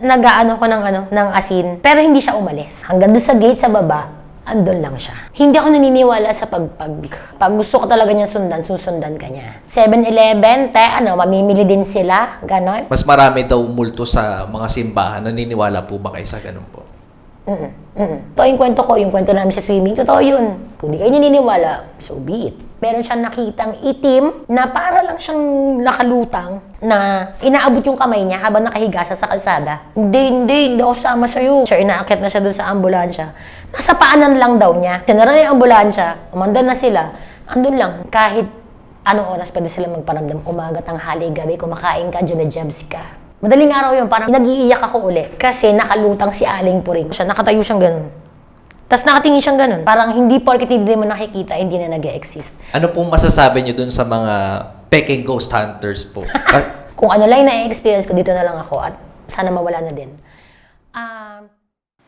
Nag-aano ko ng asin, pero hindi siya umalis. Hanggang doon sa gate sa baba, andun lang siya. Hindi ako naniniwala sa pag gusto ko talaga niya sundan, susundan ka niya. 7-Eleven, mamimili din sila, ganon. Mas marami daw multo sa mga simbahan. Naniniwala po ba kayo sa ganun po? Ito yung kwento ko, yung kwento namin sa swimming, totoo yun. Kung di kayo naniniwala, so be it. Meron siyang nakitang itim na para lang siyang nakalutang na inaabot yung kamay niya habang nakahiga siya sa kalsada. Hindi ako sama sa'yo. Siya, inaakit na siya dun sa ambulansya. Nasa paanan lang daw niya. Sinara na yung ambulansya, umandan na sila, andun lang. Kahit anong oras pwede sila magparamdam, umaga, tanghali, gabi, kumakain ka, jumejabs ka. Madaling araw yun, parang nag-iiyak ako uli kasi nakalutang si Aling Puring. Siya, nakatayo siyang ganun. Tapos nakatingin siyang ganun. Parang hindi porket hindi mo nakikita, hindi na nag-e-exist. Ano pong masasabi niyo dun sa mga peking ghost hunters po? Kung ano lang na-experience ko, dito na lang ako at sana mawala na din.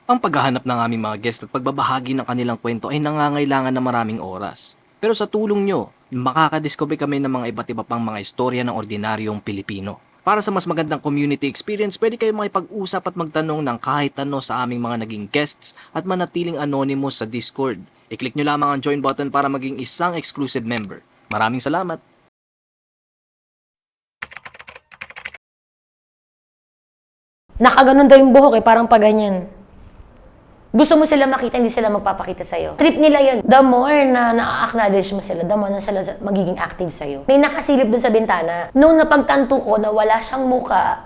Ang paghahanap ng aming mga guest at pagbabahagi ng kanilang kwento ay nangangailangan ng maraming oras. Pero sa tulong nyo, makakadiscover kami ng mga iba't iba pang mga istorya ng ordinaryong Pilipino. Para sa mas magandang community experience, pwede kayo makipag-usap at magtanong ng kahit ano sa aming mga naging guests at manatiling anonymous sa Discord. I-click nyo lamang ang join button para maging isang exclusive member. Maraming salamat! Nakaganon daw yung buhok parang pa ganyan. Gusto mo sila makita, hindi sila magpapakita sa'yo. Trip nila yun. The more na na-acknowledge mo sila, the more na sila magiging active sa'yo. May nakasilip dun sa bintana. Nung napagtanto ko na wala siyang muka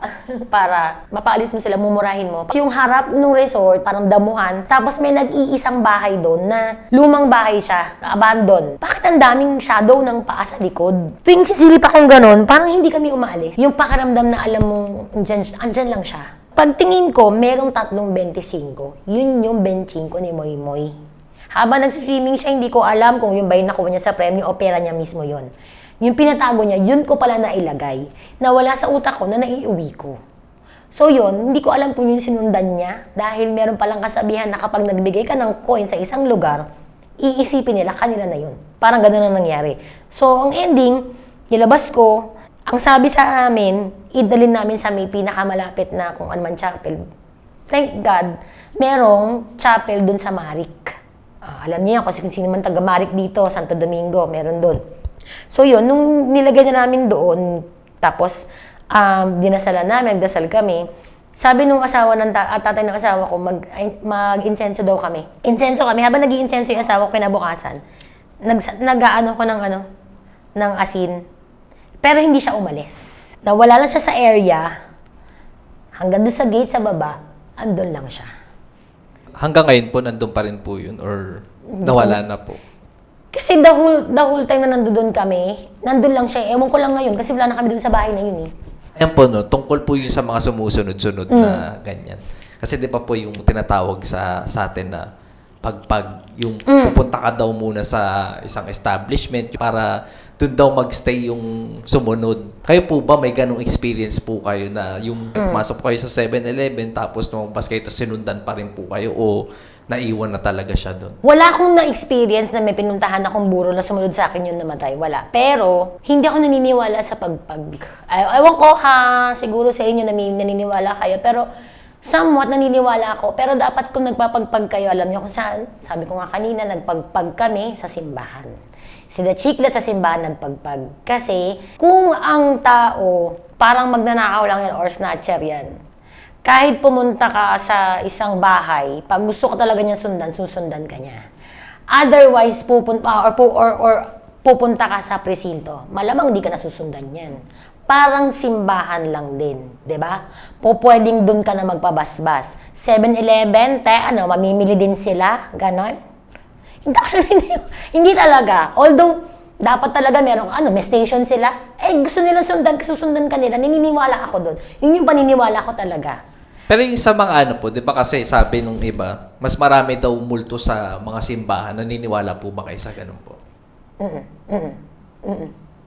para mapaalis mo sila, mumurahin mo. Yung harap ng resort, parang damuhan. Tapos may nag-iisang bahay doon na lumang bahay siya, abandon. Bakit ang daming shadow ng paa sa likod? Tuwing sisilip akong ganun, parang hindi kami umaalis. Yung pakiramdam na alam mo, andyan lang siya. Pagtingin ko, merong 3.25. Yun yung 25 ni Moy Moy. Habang nagsiswimming siya, hindi ko alam kung yung ba yung nakuha niya sa premyo o pera niya mismo yun. Yung pinatago niya, yun ko pala nailagay. Nawala sa utak ko na naiuwi ko. So yun, hindi ko alam kung yun sinundan niya. Dahil meron palang kasabihan na kapag nagbigay ka ng coin sa isang lugar, iisipin nila kanila na yun. Parang ganun ang nangyari. So ang ending, nilabas ko, ang sabi sa amin, idalin namin sa may pinakamalapit na kung anuman chapel. Thank God, merong chapel dun sa Marik. Alam niyo yan, kasi kung sino man taga Marik dito, Santo Domingo, meron dun. So yun, nung nilagay na namin doon, tapos dinasalan namin, nagdasal kami, sabi nung asawa ng tatay ng asawa ko, mag-insenso daw kami. Insenso kami, habang nag-i-insenso yung asawa ko kinabukasan, nag-aano ko ng asin, pero hindi siya umalis. Nawala lang siya sa area, hanggang doon sa gate sa baba, andun lang siya. Hanggang ngayon po, nandun pa rin po yun? Or nawala na po? Kasi the whole time na nandun kami, nandun lang siya. Ewan ko lang ngayon, kasi wala na kami doon sa bahay na yun eh. Ayan po, no, tungkol po yun sa mga sumusunod-sunod na ganyan. Kasi di ba po yung tinatawag sa atin na yung pupunta ka daw muna sa isang establishment para doon daw magstay yung sumunod. Kayo po ba may ganong experience po kayo na yung masok kayo sa 7-Eleven tapos lumabas kayo sinundan pa rin po kayo o naiwan na talaga siya doon? Wala akong na-experience na may pinuntahan akong buro na sumunod sa akin yung namatay. Wala. Pero, hindi ako naniniwala sa ewan ko ha, siguro sa inyo naniniwala kayo. Pero, somewhat naniniwala ako. Pero dapat kung nagpapagpag kayo, alam niyo kung saan. Sabi ko nga kanina, nagpagpag kami sa simbahan. Sila Chiclet sa simbahan nagpagpag. Kasi, kung ang tao, parang magnanakaw lang yan or snatcher yan, kahit pumunta ka sa isang bahay, pag gusto ka talaga niya sundan, susundan ka niya. Otherwise, pupunta ka sa presinto, malamang di ka nasusundan yan. Parang simbahan lang din, di ba? Pwedeng dun ka na magpabasbas. 7-Eleven, mamimili din sila, ganon. Hindi talaga. Although, dapat talaga merong may station sila. Gusto nilang sundan, susundan ka nila. Naniniwala ako doon. Yun yung paniniwala ko talaga. Pero yung sa mga po, di ba kasi sabi nung iba, mas marami daw multo sa mga simbahan. Naniniwala po ba kayo sa ganun po?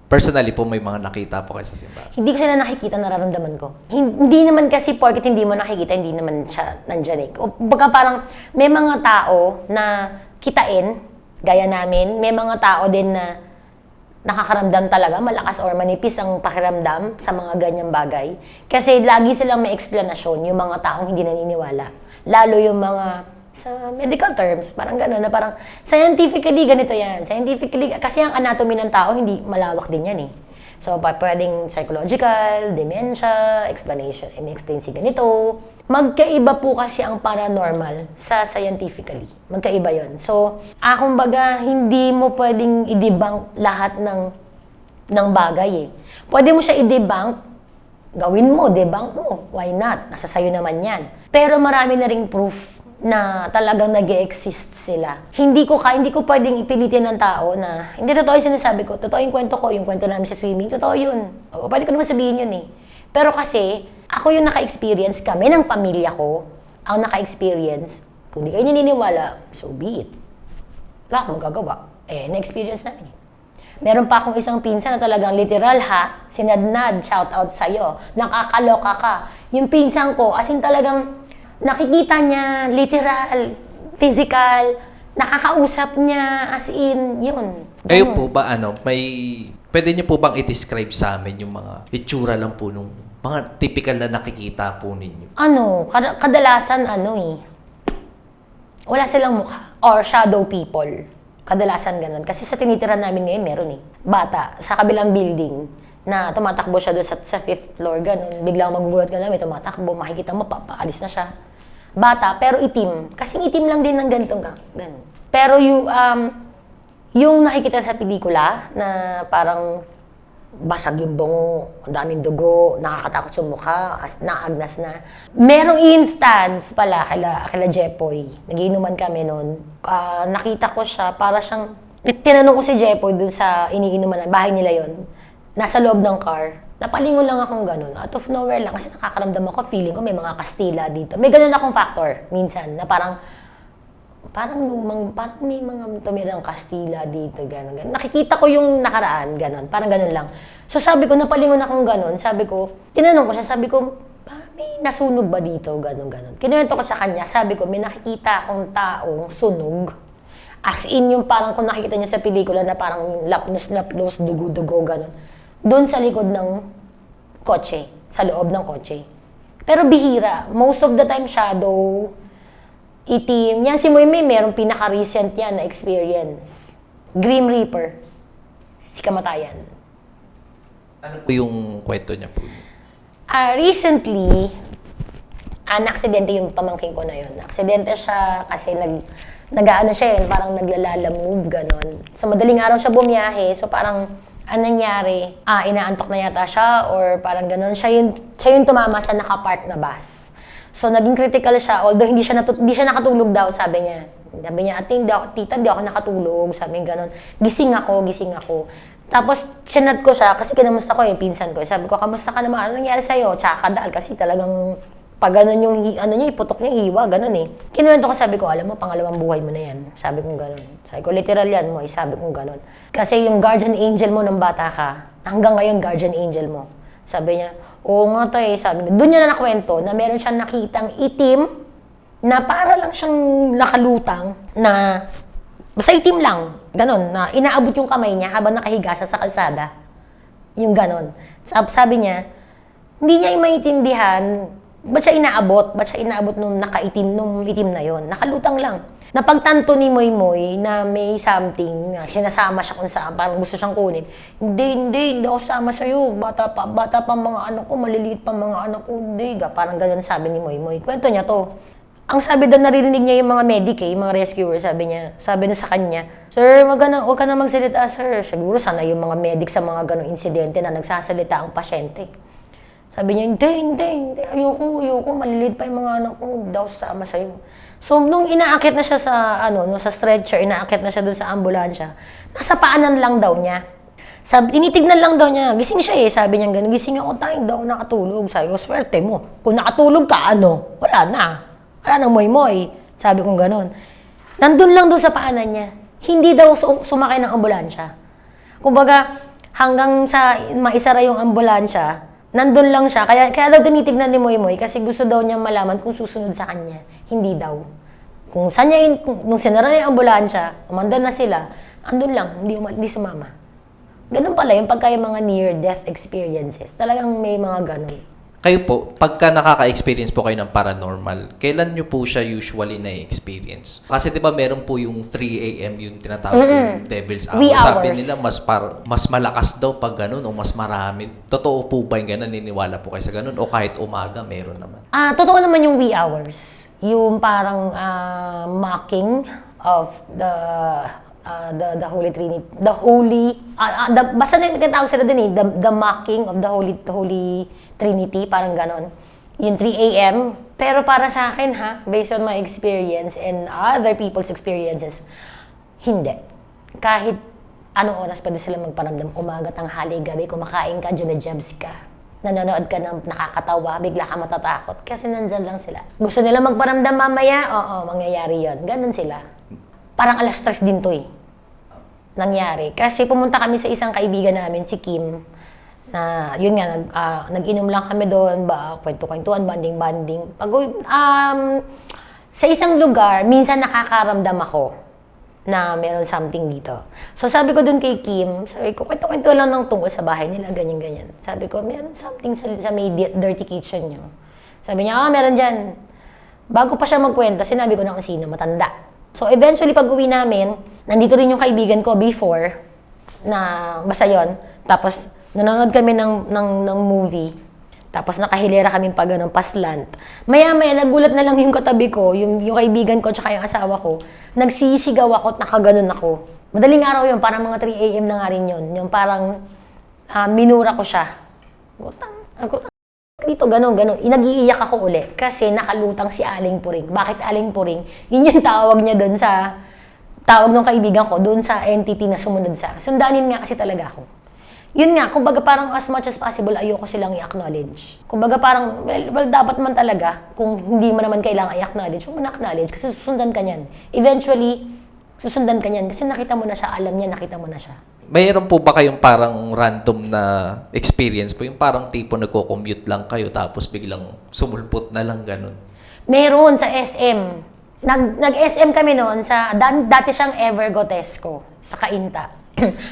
Personally po, may mga nakita po kayo sa simbahan? Hindi ko sila nakikita, nararamdaman ko. Hindi naman kasi porket hindi mo nakikita, hindi naman siya nandyan eh. O baga parang may mga tao na kitain, gaya namin, may mga tao din na nakakaramdam talaga, malakas or manipis ang pakiramdam sa mga ganyang bagay. Kasi lagi silang may explanation yung mga taong hindi naniniwala. Lalo yung mga sa medical terms, parang gano'n, na parang scientifically ganito yan. Scientifically, kasi ang anatomy ng tao hindi malawak din yan eh. So, pwedeng psychological, dementia, explanation, in-explain si ganito. Magkaiba po kasi ang paranormal sa scientifically. Magkaiba yon. So, kumbaga, hindi mo pwedeng i-debunk lahat ng bagay eh. Pwede mo siya i-debunk, gawin mo, debunk mo. Why not? Nasa sayo naman yan. Pero marami na ring proof na talagang nag-e-exist sila. Hindi ko pwedeng ipilitin ng tao na, hindi totoo yung sinasabi ko, totoo yung kwento ko, yung kwento namin sa swimming, totoo yun. O, pwede ko naman sabihin yun eh. Pero kasi, ako yung naka-experience, kami ng pamilya ko, ang naka-experience, kung di kayo naniniwala, so be it. Wala akong magagawa. Na-experience namin eh. Meron pa akong isang pinsan na talagang literal ha, sinadnad, shout out sa'yo, nakakaloka ka. Yung pinsan ko, as in talagang, nakikita niya, literal, physical, nakakausap niya, as in, yun. Kayo po ba, pwede niyo po bang i-describe sa amin yung mga itsura lang po nung mga typical na nakikita po ninyo? Kadalasan wala silang mukha. Or shadow people. Kadalasan ganun. Kasi sa tinitirahan namin ngayon, meron eh. Bata, sa kabilang building, na tumatakbo siya doon sa 5th floor, ganun. Biglang magugulat ka na, may tumatakbo, makikita mo, paalis na siya. Bata, pero itim. Kasing itim lang din ng ganitong ganun. Pero yung nakikita sa pelikula, na parang basag yung bungo, ang daming dugo, nakakatakot yung mukha, naagnas na. Merong instance pala kila Jepoy. Nagiinuman kami noon. Nakita ko siya, para siyang, tinanong ko si Jepoy dun sa iniinuman, bahay nila yon, nasa loob ng car. Napalingon lang akong ganun. Out of nowhere lang. Kasi nakakaramdam ako, feeling ko may mga Kastila dito. May ganun akong factor, minsan, na parang may mga tumirang Kastila dito, ganun. Nakikita ko yung nakaraan, ganun. Parang ganun lang. So sabi ko, napalingon akong ganun. Sabi ko, tinanong ko siya, sabi ko, may nasunog ba dito, ganun. Kinuwento ko sa kanya, sabi ko, may nakikita akong taong sunog. As in, yung parang kung nakikita niya sa pelikula na parang lapnos, dugo-dugo, ganun. Doon sa likod ng kotse, sa loob ng kotse. Pero bihira. Most of the time, shadow, itim. Yan si Moymoy, merong pinaka-recent yan na experience. Grim Reaper. Si Kamatayan. Ano po yung kwento niya po? Recently, na-aksidente yung pamangkin ko na yun. Aksidente siya kasi nag-aano siya yun, parang naglalala move, ganon. So, madaling araw siya bumiyahe. So, parang nangyari, inaantok na yata siya or parang gano'n. Siya yung tumama sa nakapark na bus. So, naging critical siya, although hindi siya nakatulog daw, sabi niya. Sabi niya, tita, di ako nakatulog, sabi niya gano'n. Gising ako. Tapos, sinat ko siya, kasi kinamusta ko yung pinsan ko. Sabi ko, kamusta ka naman? Ano nangyari sa'yo? Tsaka kadal, kasi talagang pag gano'n yung, iputok niya, hiwa, gano'n eh. Kinuwento ko, sabi ko, alam mo, pangalawang buhay mo na yan. Sabi ko gano'n. Sabi ko, literal yan mo, sabi ko gano'n. Kasi yung guardian angel mo nung bata ka, hanggang ngayon, guardian angel mo. Sabi niya, oo nga tayo, sabi niya. Doon niya na nakwento na meron siyang nakitang itim, na para lang siyang nakalutang, na, basta itim lang, gano'n, na inaabot yung kamay niya habang nakahiga siya sa kalsada. Yung gano'n. Sabi niya, hindi niya maintindihan, ba't siya inaabot nung nung itim na yon? Nakalutang lang. Napagtanto ni Moymoy na may something, sinasama siya kung saan, parang gusto siyang kunin. Hindi ako sama sa'yo. Bata pa mga anak ko, maliliit pa mga anak ko, hindi. Parang ganun sabi ni Moymoy. Kwento niya to. Ang sabi daw, naririnig niya yung mga medic, yung mga rescuer, sabi na sa kanya, Sir, wag ka na magsalita, sir. Siguro sana yung mga medic sa mga ganung insidente na nagsasalita ang pasyente. Sabi niya, hindi, ayoko, maliliit pa yung mga anak ko, daw sama sa'yo. So, nung inaakit na siya sa stretcher, inaakit na siya dun sa ambulansya, nasa paanan lang daw niya. Tinitignan lang daw niya, gising siya sabi niya gano'n, gising ako, tayo daw nakatulog. Sabi ko, swerte mo. Kung nakatulog ka, wala nang moy-moy. Sabi ko gano'n. Nandun lang doon sa paanan niya. Hindi daw sumakay ng ambulansya. Kumbaga, hanggang sa maisara yung ambulansya, nandun lang siya. Kaya daw tinitignan ni Moymoy kasi gusto daw niya malaman kung susunod sa kanya. Hindi daw. Kung sinara na yung ambulansya, umandar na sila, andun lang, hindi sumama. Ganun pala yung pagka yung mga near-death experiences. Talagang may mga ganun. Kayo po, pagka nakaka-experience po kayo ng paranormal, kailan nyo po siya usually na-experience? Kasi di ba meron po yung 3 a.m. yung tinatawag yung devil's hour. Wee Sabi hours. nila mas malakas daw pag ganun o mas marami. Totoo po ba yung ganun? Naniniwala po kayo sa ganun? O kahit umaga, meron naman? Totoo naman yung wee hours. Yung parang mocking of the Holy Trinity. Basta na tinatawag sila din eh, the mocking of the Holy Trinity, parang ganon. Yung 3 a.m. Pero para sa akin based on my experience and other people's experiences, hindi. Kahit anong oras pwede sila magparamdam, umaga, tanghali, gabi, kumakain ka, jumejabs ka. Nanonood ka ng nakakatawa, bigla ka matatakot kasi nandyan lang sila. Gusto nila magparamdam mamaya, oo, mangyayari yon. Ganon sila. Parang alas 3 din to nangyari. Kasi pumunta kami sa isang kaibigan namin, si Kim, na yun nga, nag-inom lang kami doon, kwento-kwentuhan, banding-banding. Sa isang lugar, minsan nakakaramdam ako na meron something dito. So sabi ko doon kay Kim, sabi ko, kwento-kwento lang ng tungkol sa bahay nila, ganyan-ganyan. Sabi ko, meron something sa may dirty kitchen nyo. Sabi niya, meron dyan. Bago pa siya magkwento, sinabi ko na kung sino, matanda. So eventually, pag uwi namin, nandito rin yung kaibigan ko before, na basta yun. Tapos, nanonood kami ng movie. Tapos nakahilera kami pag paslant. Maya-maya, nagulat na lang yung katabi ko, yung kaibigan ko, tsaka yung asawa ko. Nagsisigaw ako at nakaganon ako. Madaling araw yun, parang mga 3 a.m. na nga rin yun. Yung parang minura ko siya. Dito, ganon. Nag-iiyak ako uli kasi nakalutang si Aling Puring. Bakit Aling Puring? Yun yung tawag niya doon sa, tawag ng kaibigan ko, doon sa entity na sumunod sa akin. Sundanin nga kasi talaga ako. Yun nga, kumbaga parang as much as possible, ayoko silang i-acknowledge. Kumbaga parang, well, dapat man talaga, kung hindi mo naman kailangan i-acknowledge, huwag mo na-acknowledge kasi susundan ka niyan. Eventually, susundan ka niyan kasi nakita mo na siya, alam niya, nakita mo na siya. Mayroon po ba kayong parang random na experience po? Yung parang tipo nagko-commute lang kayo tapos biglang sumulpot na lang ganun? Meron sa SM. Nag-SM kami noon sa, dati siyang Evergotesco sa Cainta.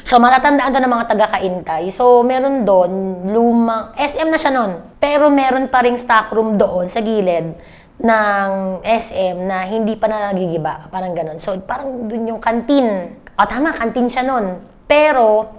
So, matatandaan to ng mga taga-Kaintay. So, meron doon, lumang, SM na siya noon. Pero meron pa ring stock room doon sa gilid ng SM na hindi pa nagigiba. Parang ganun. So, parang doon yung kantin. Tama, kantin siya noon. Pero,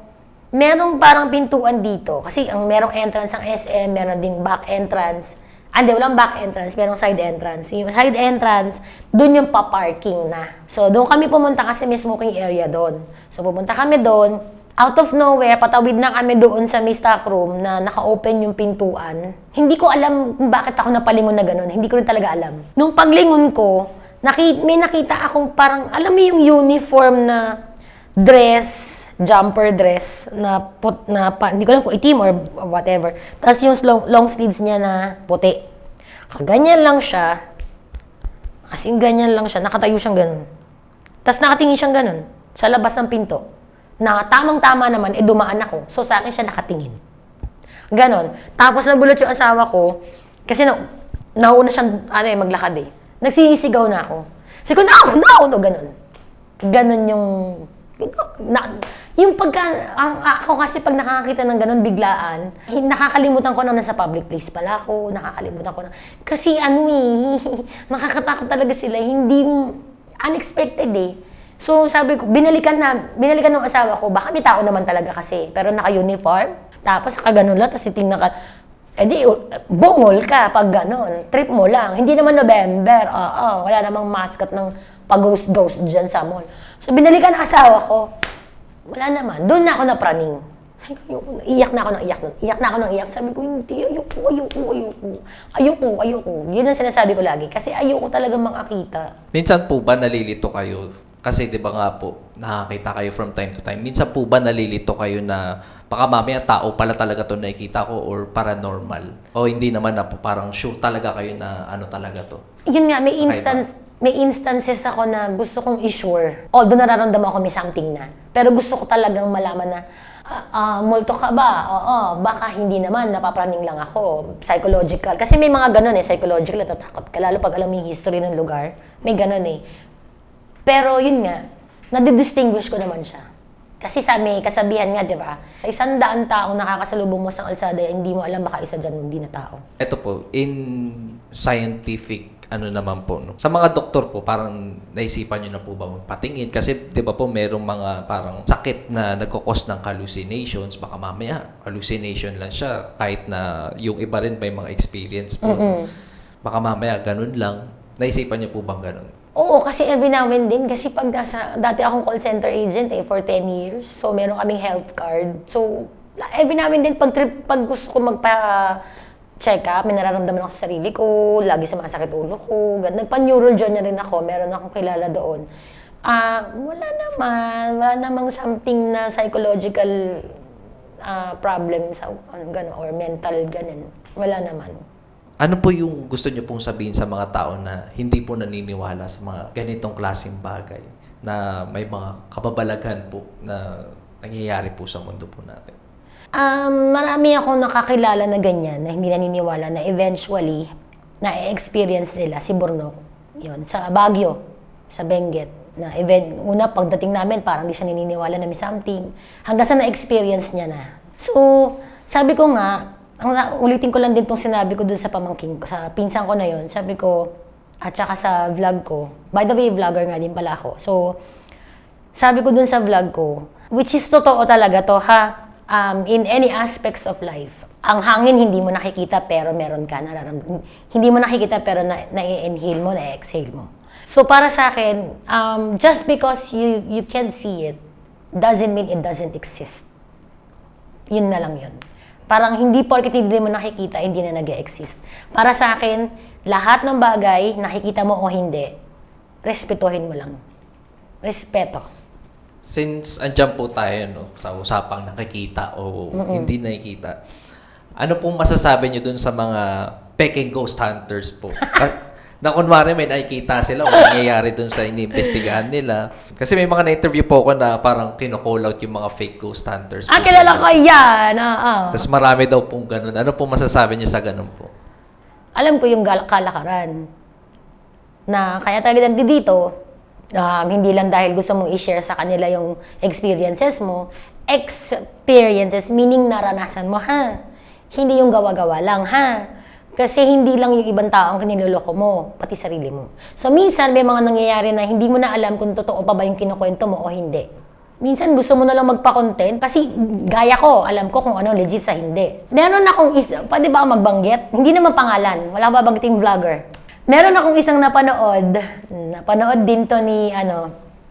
merong parang pintuan dito. Kasi ang merong entrance ang SM, meron ding back entrance. Hindi, walang back entrance, merong side entrance. Yung side entrance, doon yung pa-parking na. So, doon kami pumunta kasi may smoking area doon. So, pumunta kami doon. Out of nowhere, patawid na kami doon sa may stock room na naka-open yung pintuan. Hindi ko alam kung bakit ako napalingon na gano'n. Hindi ko rin talaga alam. Nung paglingon ko, may nakita akong parang, alam mo yung uniform na dress, jumper dress hindi ko alam kung itim or whatever. Tapos yung long sleeves niya na puti. Kaganyan lang siya. As in, ganyan lang siya. Nakatayo siyang ganun. Tapos nakatingin siyang ganun sa labas ng pinto. Na tamang-tama naman, dumaan ako. So sa akin siya nakatingin. Ganon. Tapos nagulat yung asawa ko kasi nauna siyang maglakad eh. Nagsisigaw na ako. Sabi ko, no, ganon. Ganon yung ako kasi pag nakakita ng ganun biglaan, nakakalimutan ko na nasa public place pala ako, nakakalimutan ko na. Kasi makakatakot talaga sila, hindi unexpected eh. So sabi ko, binalikan ng asawa ko, baka may tao naman talaga kasi, pero naka-uniform, tapos nakaganon lang, tapos titingnan ka, bungol ka pag ganon, trip mo lang, hindi naman November, wala namang mascot ng pag-ghost dyan sa mall. So binalikan ng asawa ko, wala naman. Doon na ako napraning. Sabi ko, iyak na ako ng iyak. Sabi ko, hindi, ayoko. Yun ang sinasabi ko lagi. Kasi ayoko talaga makakita. Minsan po ba nalilito kayo? Kasi di ba nga po, nakakita kayo from time to time. Minsan po ba nalilito kayo na baka mamaya tao pala talaga to nakikita ko or paranormal? O hindi naman na po, parang sure talaga kayo na ano talaga to? Yun nga, may instances ako na gusto kong i-sure. Although nararamdaman ko may something na. Pero gusto ko talagang malaman na, multo ka ba? Baka hindi naman, napapraning lang ako. Psychological. Kasi may mga ganun psychological, natatakot ka. Lalo pag alam mo yung history ng lugar, may ganun Pero yun nga, nadidistinguish ko naman siya. Kasi sa may kasabihan nga, di ba? 100 taong nakakasalubong mo sa kalsada, hindi mo alam baka isa dyan hindi na tao. Ito po, in scientific, ano naman po, no? Sa mga doktor po, parang naisipan nyo na po ba magpatingin? Kasi, di ba po, merong mga parang sakit na nagkakos ng hallucinations. Baka mamaya, hallucination lang siya. Kahit na yung iba rin may mga experience po. Baka mamaya, ganun lang. Naisipan nyo po bang ganun? Oo, kasi every now and then, kasi dati akong call center agent for 10 years. So, meron kaming health card. So, every now and then, pag gusto ko magpa-check up, may nararamdaman ako sa sarili ko, lagi sumasakit ulo ko, nagpa-neural na rin ako, meron akong kilala doon. Wala namang something na psychological problem sa, gano'n, or mental, gano'n. Wala naman. Ano po yung gusto nyo pong sabihin sa mga tao na hindi po naniniwala sa mga ganitong klaseng bagay na may mga kababalaghan po na nangyayari po sa mundo po natin? Marami akong nakakilala na ganyan, na hindi naniniwala na eventually, na-experience nila si Bornok. Yun, sa Baguio, sa Benguet. Na una, pagdating namin, parang di siya naniniwala na may something. Hanggang sa na-experience niya na. So, sabi ko nga, ulitin ko lang din itong sinabi ko dun sa pamangking ko, sa pinsan ko na yon. Sabi ko, at saka sa vlog ko. By the way, vlogger nga din pala ako. So, sabi ko dun sa vlog ko, which is totoo talaga to ha, in any aspects of life. Ang hangin hindi mo nakikita pero meron ka nararamdaman. Hindi mo nakikita pero na-inhale mo, na-exhale mo. So, para sa akin, just because you can't see it, doesn't mean it doesn't exist. Yun na lang yun. Parang hindi porket hindi mo nakikita, hindi na nag-exist. Para sa akin, lahat ng bagay, nakikita mo o hindi, respetuhin mo lang. Respeto. Since andyan po tayo no, sa usapang nakikita o hindi nakikita, ano pong masasabi nyo dun sa mga peking ghost hunters po? Na kunwari may nakikita sila o nangyayari dun sa iniimbestigahan nila. Kasi may mga na-interview po ako na parang kino-call out yung mga fake ghost hunters. Kilala ko yan! Tapos marami daw pong ganun. Ano pong masasabi nyo sa ganun po? Alam ko yung kalakaran. Na kaya talaga dito, hindi lang dahil gusto mong i-share sa kanila yung experiences mo. Experiences, meaning naranasan mo, ha? Hindi yung gawa-gawa lang, ha? Kasi hindi lang yung ibang tao ang kiniloloko mo, pati sarili mo. So, minsan may mga nangyayari na hindi mo na alam kung totoo pa ba yung kinukwento mo o hindi. Minsan gusto mo na lang magpa-content kasi gaya ko, alam ko kung ano legit sa hindi. Meron akong pwede ba ako magbanggit? Hindi naman pangalan, wala ba banggiting vlogger. Meron akong isang napanood din to ni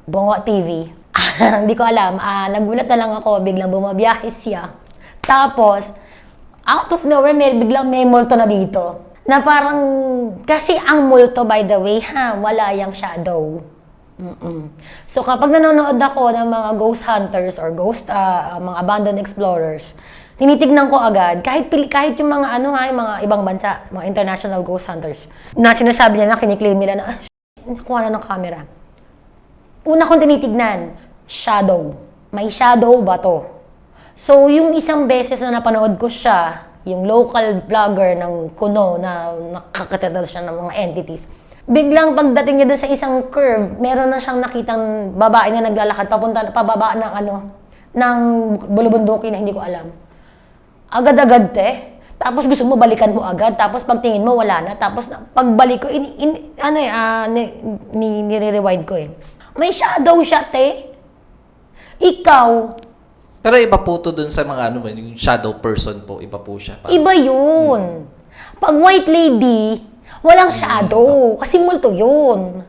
Bongo TV. Hindi ko alam, nagulat na lang ako, biglang bumabiyahe siya. Tapos, out of nowhere, biglang may multo na dito. Na parang, kasi ang multo, by the way, wala yung shadow. So, kapag nanonood ako ng mga ghost hunters or mga abandoned explorers, tinitignan ko agad, kahit yung mga yung mga ibang bansa, mga international ghost hunters, na sinasabi nila, kiniklaim nila na, nakuha na ng camera. Una kong tinitignan, shadow. May shadow ba to? So, yung isang beses na napanood ko siya, yung local vlogger ng Kuno na nakakatata siya ng mga entities, biglang pagdating niya doon sa isang curve, meron na siyang nakitang babae na naglalakad pababa ng bulubunduki na hindi ko alam. Agad-agad Tapos gusto mo balikan mo agad, tapos pagtingin mo wala na, tapos pagbalik ko, nire-rewind ko May shadow siya, Ikaw, Pero iba po to dun sa mga yung shadow person po, iba po siya. Iba yun. Pag white lady, walang shadow. Kasi multo yun.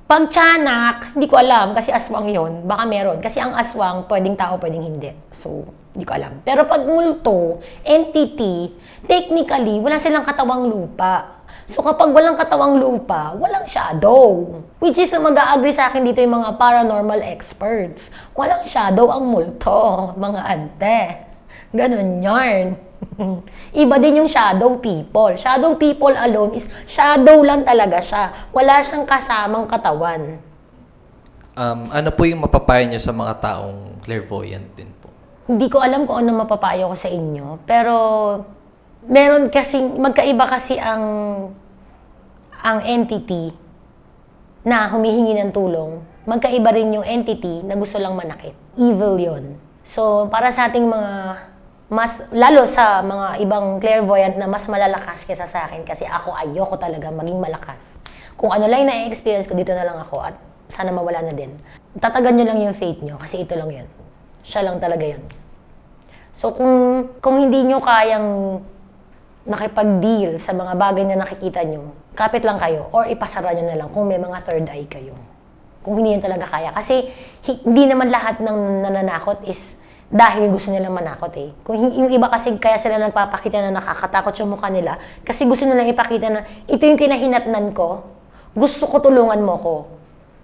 Pag tiyanak, hindi ko alam. Kasi aswang yun. Baka meron. Kasi ang aswang, pwedeng tao, pwedeng hindi. So, hindi ko alam. Pero pag multo, entity, technically, wala silang katawang lupa. So, kapag walang katawang lupa, walang shadow. Which is, mag-a-agree sa akin dito yung mga paranormal experts. Walang shadow ang multo, mga ante. Ganon yarn. Iba din yung shadow people. Shadow people alone is shadow lang talaga siya. Wala siyang kasamang katawan. Ano po yung mapapayo niyo sa mga taong clairvoyant din po? Hindi ko alam kung ano mapapayo ko sa inyo. Pero, meron kasing, magkaiba kasi ang entity na humihingi ng tulong magkaiba rin yung entity na gusto lang manakit. Evil yon. So, para sa ating mga lalo sa mga ibang clairvoyant na mas malalakas kaysa sa akin kasi ako ayoko talaga maging malakas. Kung ano lang na-experience ko, dito na lang ako at sana mawala na din. Tatagan nyo lang yung faith nyo kasi ito lang yun. Siya lang talaga yun. So, kung hindi nyo kayang nakipag-deal sa mga bagay na nakikita nyo, kapit lang kayo or ipasara nyo na lang kung may mga third eye kayo. Kung hindi yun talaga kaya. Kasi hindi naman lahat ng nananakot is dahil gusto nilang manakot eh. Kung yung iba kasi kaya sila nagpapakita na nakakatakot yung mukha nila kasi gusto nilang ipakita na ito yung kinahinatnan ko, gusto ko tulungan mo ko.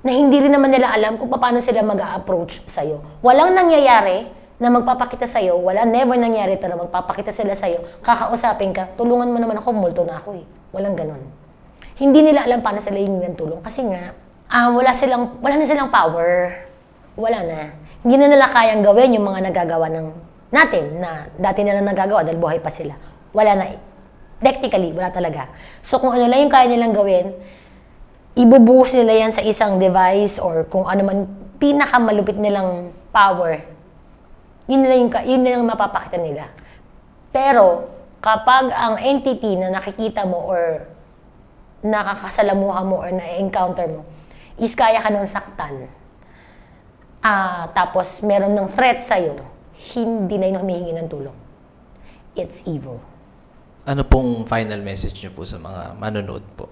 Na hindi rin naman nila alam kung paano sila mag-a-approach sa'yo. Walang nangyayari na magpapakita sa'yo, never nangyari ito na magpapakita sila sa'yo, kakausapin ka, tulungan mo naman ako, multo na ako eh. Walang ganun. Hindi nila alam paano sila hingin ng tulong kasi nga, wala na silang power. Wala na. Hindi na nila kayang gawin yung mga nagagawa natin na dati nila nagagawa dahil buhay pa sila. Wala na. Technically, wala talaga. So kung ano lang yung kaya nilang gawin, ibubuhos nila yan sa isang device or kung ano man pinakamalupit nilang power. Yun na yung mapapakita nila. Pero kapag ang entity na nakikita mo or nakakasalamuha mo or na-encounter mo is kaya ka ng saktan, tapos meron ng threat sa'yo, hindi na yun humihingi ng tulong. It's evil. Ano pong final message niyo po sa mga manonood po?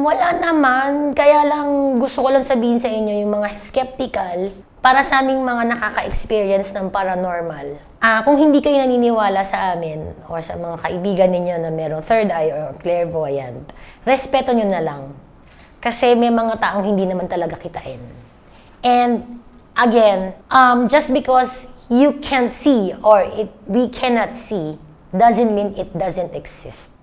Wala naman. Kaya lang gusto ko lang sabihin sa inyo yung mga skeptical para sa aming mga nakaka-experience ng paranormal. Kung hindi kayo naniniwala sa amin o sa mga kaibigan ninyo na merong third eye or clairvoyant, respeto nyo na lang. Kasi may mga taong hindi naman talaga kitain. And again, just because you can't see or we cannot see doesn't mean it doesn't exist.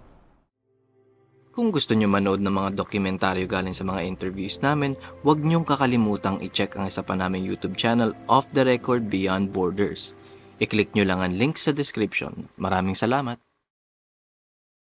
Kung gusto nyo manood ng mga dokumentaryo galing sa mga interviews namin, huwag nyong kakalimutang i-check ang isa pa naming YouTube channel, Off the Record Beyond Borders. I-click nyo lang ang link sa description. Maraming salamat!